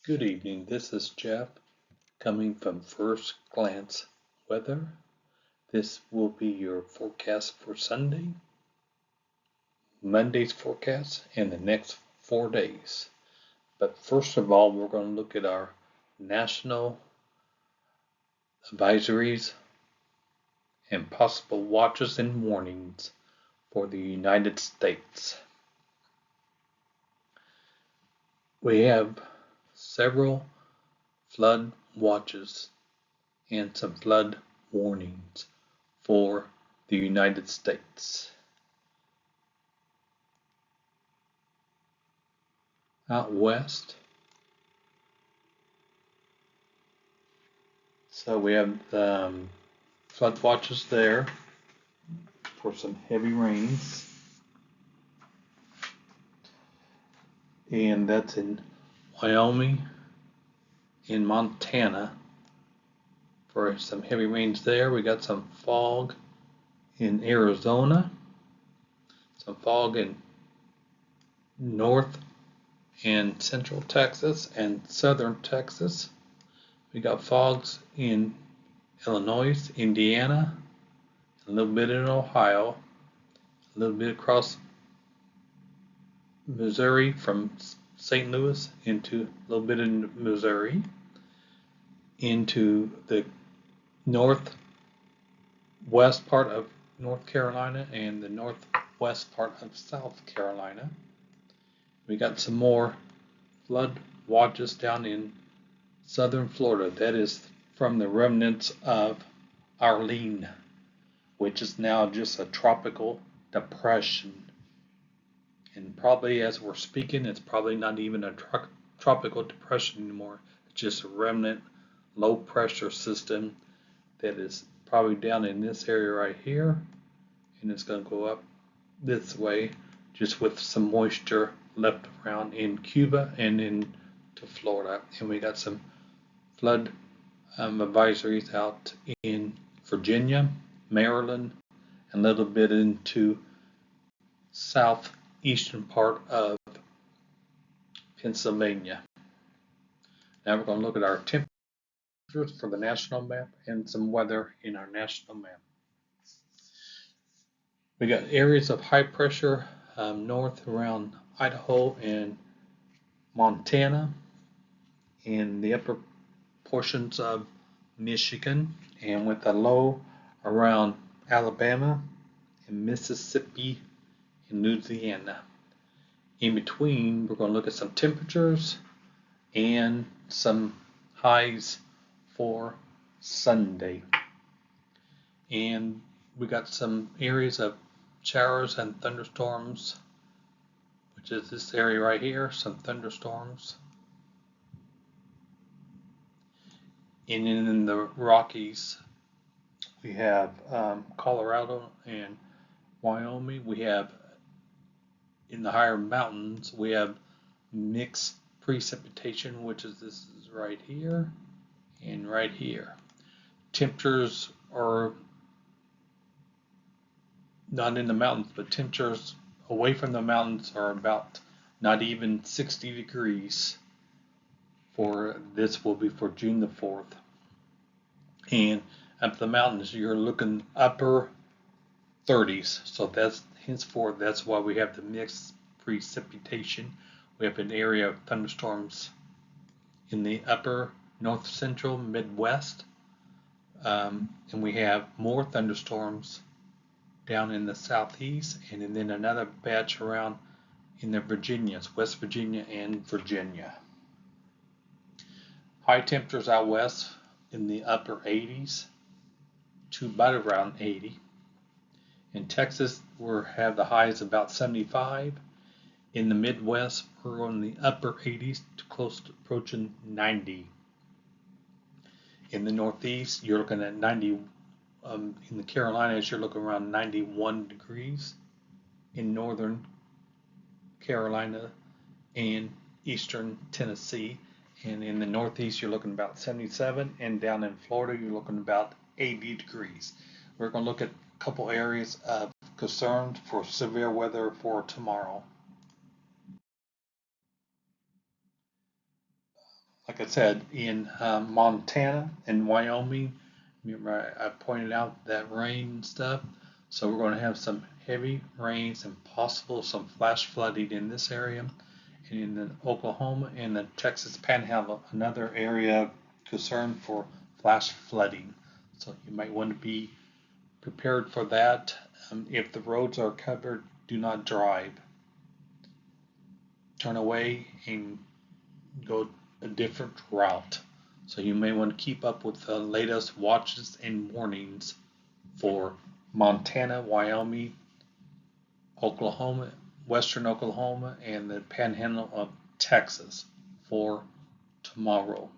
Good evening, this is Jeff coming from First Glance Weather. This will be your forecast for Sunday, Monday's forecast, and the next 4 days. But first of all, we're going to look at our national advisories and possible watches and warnings for the United States. We have several flood watches and some flood warnings for the United States. Out west, so we have flood watches there for some heavy rains, and that's in Wyoming, in Montana for some heavy rains there. We got some fog in Arizona, some fog in north and central Texas and southern Texas. We got fogs in Illinois, Indiana, a little bit in Ohio, a little bit across Missouri from St. Louis into a little bit in Missouri, into the northwest part of North Carolina and the northwest part of South Carolina. We got some more flood watches down in southern Florida. That is from the remnants of Arlene, which is now just a tropical depression. And probably as we're speaking, it's probably not even a tropical depression anymore. It's just a remnant low pressure system that is probably down in this area right here. And it's going to go up this way just with some moisture left around in Cuba and into Florida. And we got some flood advisories out in Virginia, Maryland, and a little bit into southeastern part of Pennsylvania. Now we're going to look at our temperatures for the national map and some weather in our national map. We got areas of high pressure north around Idaho and Montana, in the upper portions of Michigan, and with a low around Alabama and Mississippi and Louisiana. In between, we're going to look at some temperatures and some highs for Sunday. And we got some areas of showers and thunderstorms, which is this area right here, some thunderstorms. And in the Rockies, we have Colorado and Wyoming. We have in the higher mountains, we have mixed precipitation, which is this is right here and right here. Temperatures are not in the mountains, but temperatures away from the mountains are about not even 60 degrees. For this will be for June the 4th. And up the mountains, you're looking upper 30s. So that's henceforth, that's why we have the mixed precipitation. We have an area of thunderstorms in the upper north central Midwest. And we have more thunderstorms down in the southeast, and then another batch around in the Virginias, West Virginia and Virginia. High temperatures out west in the upper 80s to about around 80. In Texas, we have the highs about 75. In the Midwest, we're in the upper 80s to close to approaching 90. In the Northeast, you're looking at 90. In the Carolinas, you're looking around 91 degrees. In northern Carolina and eastern Tennessee. And in the Northeast, you're looking about 77. And down in Florida, you're looking about 80 degrees. We're going to look at a couple areas of concern for severe weather for tomorrow. like I said, in Montana and Wyoming. Remember, I pointed out that rain and stuff. So we're going to have some heavy rains and possible some flash flooding in this area. And in the Oklahoma and the Texas Panhandle, another area of concern for flash flooding. So you might want to be prepared for that. If the roads are covered, do not drive. Turn away and go a different route. So you may want to keep up with the latest watches and warnings for Montana, Wyoming, Oklahoma, western Oklahoma, and the panhandle of Texas for tomorrow.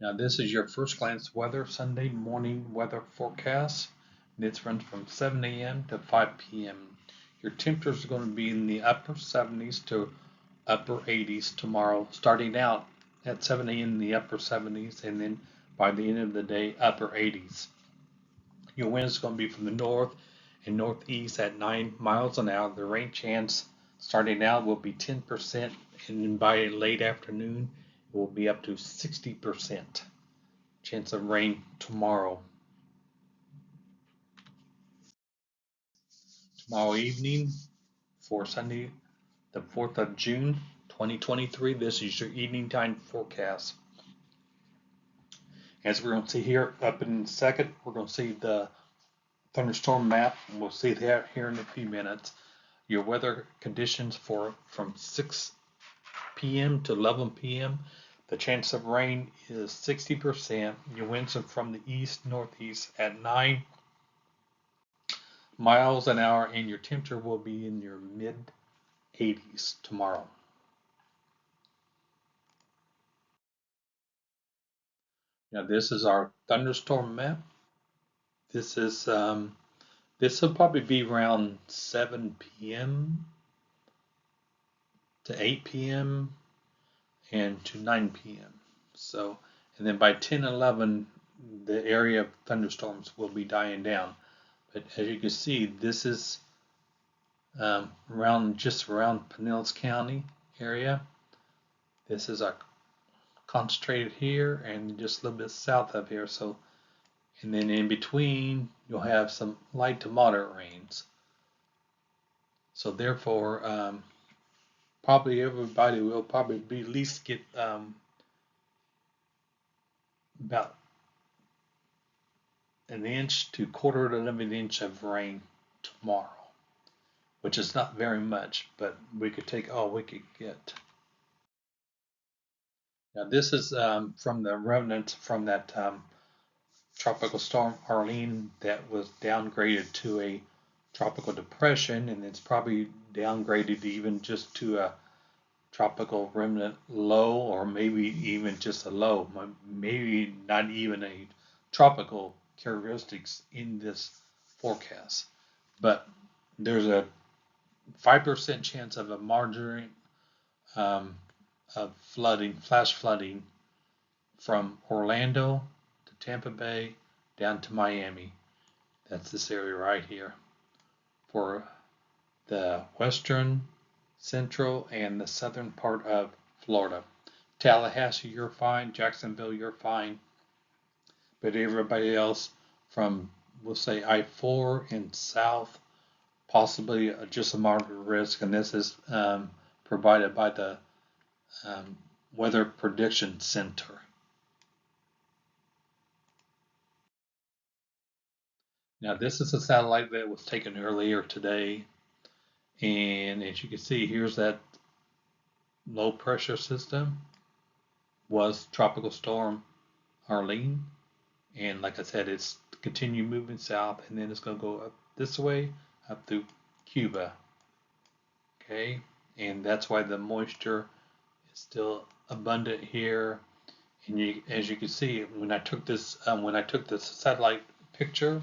Now this is your first glance weather Sunday morning weather forecast. And it's runs from 7 a.m. to 5 p.m. Your temperatures are going to be in the upper 70s to upper 80s tomorrow, starting out at 7 a.m. in the upper 70s, and then by the end of the day, upper 80s. Your wind is going to be from the north and northeast at 9 miles an hour. The rain chance starting out will be 10%, and then by late afternoon, it will be up to 60% chance of rain tomorrow. Tomorrow evening for Sunday, the 4th of June, 2023, this is your evening time forecast. As we're going to see here up in a second, we're going to see the thunderstorm map, and we'll see that here in a few minutes. Your weather conditions for from 6 p.m. to 11 p.m. The chance of rain is 60%. Your winds are from the east northeast at 9 miles an hour, and your temperature will be in your mid 80s tomorrow. Now this is our thunderstorm map. This is this will probably be around 7 p.m. to 8 p.m. and to 9 p.m. So, and then by 10:11, the area of thunderstorms will be dying down. But as you can see, this is just around Pinellas County area. This is concentrated here and just a little bit south of here. So, and then in between, you'll have some light to moderate rains. So therefore, probably everybody will probably be at least get about an inch to quarter of an inch of rain tomorrow, which is not very much, but we could take all we could get. Now this is from the remnants from that tropical storm Arlene that was downgraded to a tropical depression, and it's probably downgraded even just to a tropical remnant low, or maybe even just a low, maybe not even a tropical characteristics in this forecast. But there's a 5% chance of a marginal of flooding, flash flooding from Orlando to Tampa Bay down to Miami. That's this area right here for the western, central, and the southern part of Florida. Tallahassee, you're fine. Jacksonville, you're fine. But everybody else from, we'll say, I-4 and south, possibly just a moderate risk. And this is provided by the Weather Prediction Center. Now, this is a satellite that was taken earlier today. And as you can see, here's that low pressure system was Tropical Storm Arlene. And like I said, it's continue moving south, and then it's going to go up this way, up through Cuba. Okay, and that's why the moisture is still abundant here. And as you can see, when I took this satellite picture,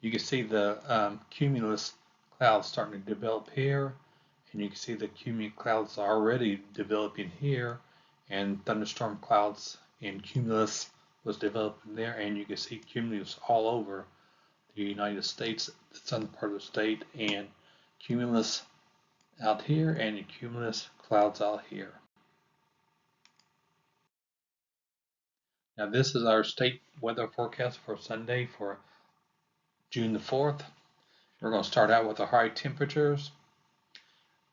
you can see the cumulus clouds starting to develop here, and you can see the cumulus clouds already developing here, and thunderstorm clouds and cumulus was developing there, and you can see cumulus all over the United States, the southern part of the state, and cumulus out here and your cumulus clouds out here. Now this is our state weather forecast for Sunday for June the 4th. We're going to start out with the high temperatures,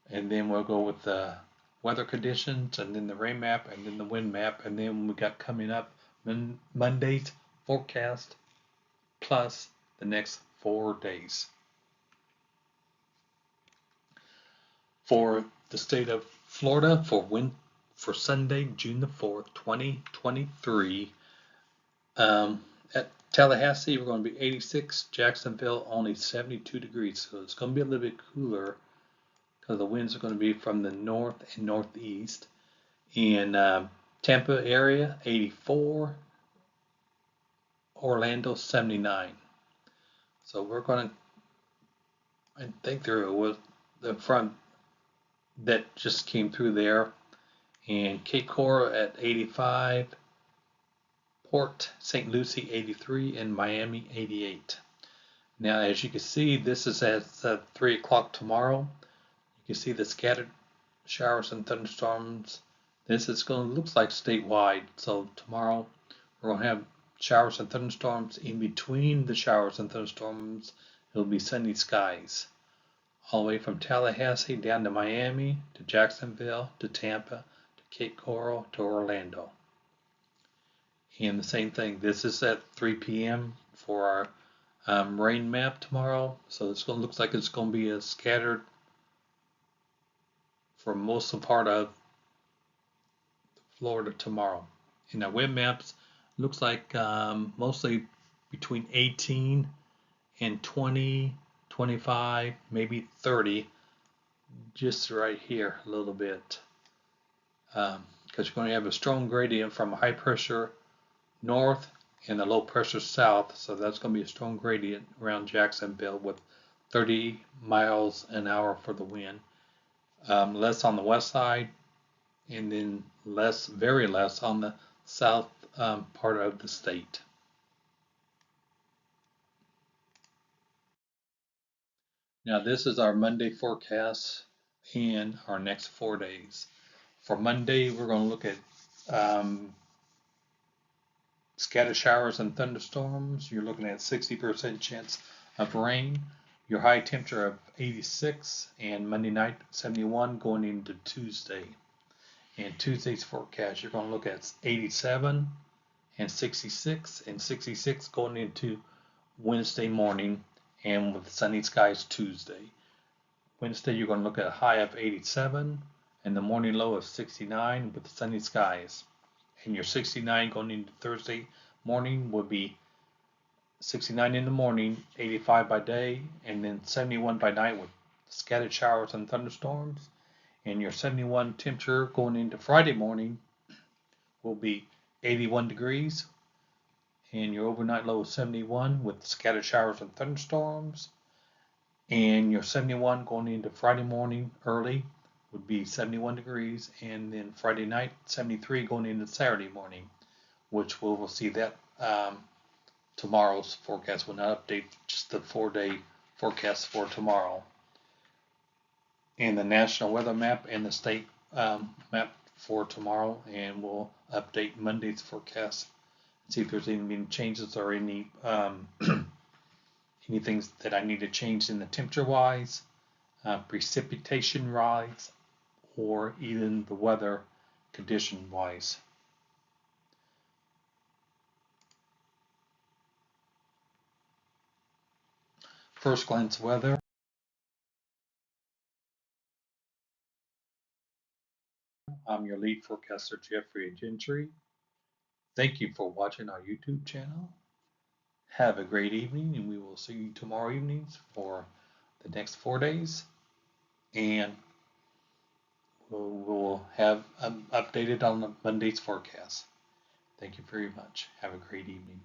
and then we'll go with the weather conditions, and then the rain map, and then the wind map, and then we got coming up Monday's forecast plus the next 4 days. For the state of Florida for Sunday, June the 4th, 2023, at Tallahassee, we're going to be 86. Jacksonville, only 72 degrees. So it's going to be a little bit cooler because the winds are going to be from the north and northeast. In Tampa area, 84. Orlando, 79. So we're going to, I think there was the front that just came through there. And Cape Coral at 85. Port St. Lucie 83 and Miami 88. Now, as you can see, this is at 3 o'clock tomorrow. You can see the scattered showers and thunderstorms. This is going to look like statewide. So tomorrow we're going to have showers and thunderstorms. In between the showers and thunderstorms, it'll be sunny skies. All the way from Tallahassee down to Miami, to Jacksonville, to Tampa, to Cape Coral, to Orlando. And the same thing, this is at 3 p.m. for our rain map tomorrow. So it's going to look like it's going to be a scattered for most of the part of Florida tomorrow. And our wind maps looks like mostly between 18 and 20, 25, maybe 30, just right here a little bit. Because you're going to have a strong gradient from high pressure north and the low pressure south, so that's going to be a strong gradient around Jacksonville with 30 miles an hour for the wind. Less on the west side, and then very less on the south part of the state. Now this is our Monday forecast and our next 4 days. For Monday, we're going to look at scattered showers and thunderstorms. You're looking at 60% chance of rain. Your high temperature of 86, and Monday night 71 going into Tuesday. And Tuesday's forecast, you're going to look at 87 and 66 going into Wednesday morning, and with sunny skies Tuesday. Wednesday, you're going to look at a high of 87 and the morning low of 69 with sunny skies. And your 69 going into Thursday morning would be 69 in the morning, 85 by day, and then 71 by night with scattered showers and thunderstorms. And your 71 temperature going into Friday morning will be 81 degrees, and your overnight low is 71 with scattered showers and thunderstorms. And your 71 going into Friday morning early would be 71 degrees, and then Friday night 73 going into Saturday morning, which we'll see that tomorrow's forecast will not update, just the 4-day forecast for tomorrow. And the national weather map and the state map for tomorrow, and we'll update Monday's forecast, see if there's any changes or any anything that I need to change in the temperature wise, precipitation wise, or even the weather condition wise. First glance weather. I'm your lead forecaster, Jeffrey Gentry. Thank you for watching our YouTube channel. Have a great evening, and we will see you tomorrow evenings for the next 4 days. And we'll have updated on Monday's forecast. Thank you very much. Have a great evening.